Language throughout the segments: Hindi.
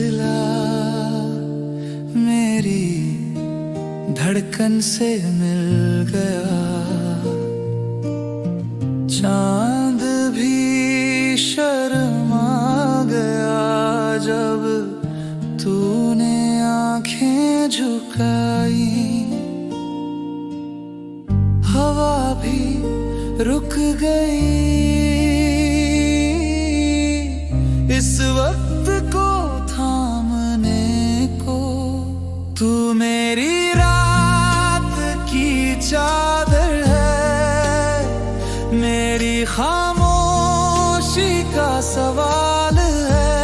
सिलसिला मेरी धड़कन से मिल गया। चांद भी शर्मा गया जब तूने आंखें झुकाई। हवा भी रुक गई इस वक्त को थामने को। तू मेरी रात की चादर है, मेरी खामोशी का सवाल है।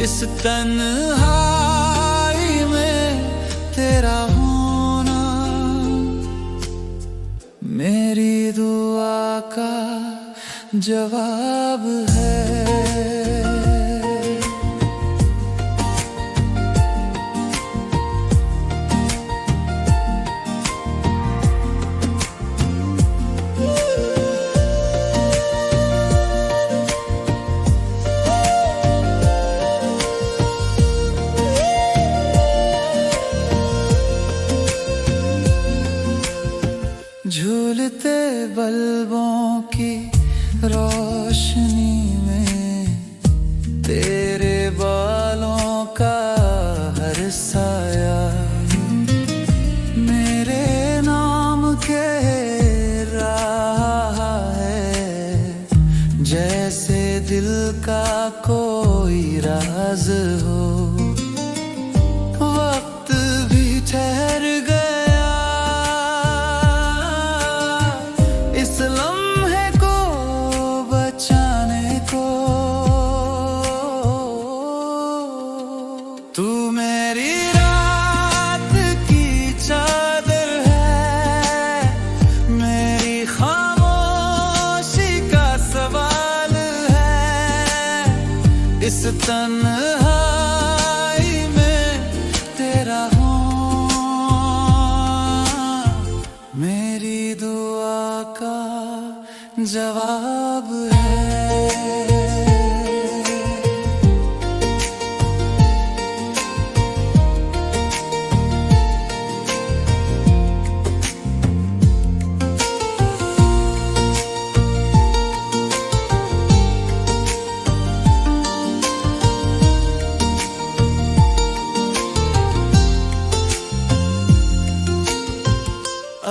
इस तन्हाई में तेरा होना मेरी दुआ का जवाब है। झूलते बल्बों की रोशनी में तेरे बालों का हर साया मेरे नाम कह रहा है। जैसे दिल का कोई राज हो, वक्त भी ठहर गया इस लम्हे को बचाने को। तू मेरी रात की चादर है, मेरी खामोशी का सवाल है। इस तन्हाई में तेरा होना मेरी दुआ का जवाब है।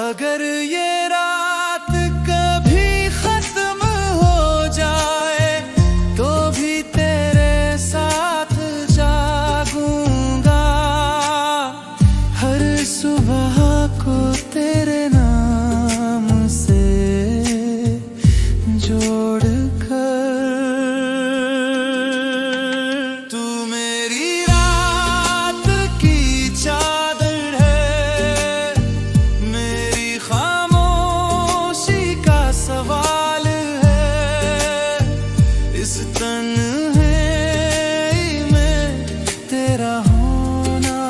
अगर ये रात कभी खत्म हो जाए तो भी तेरे साथ जागूंगा। हर सुबह को तेरे नाम से जोड़कर। तू मेरी रात की चादर है, मेरी खामोशी का सवाल है। इस तन्हाई में तेरा होना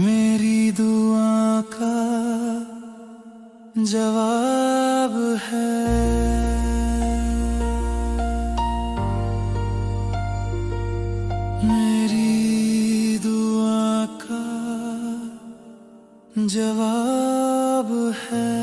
मेरी दुआ का जवाब है। मेरी दुआ का जवाब है।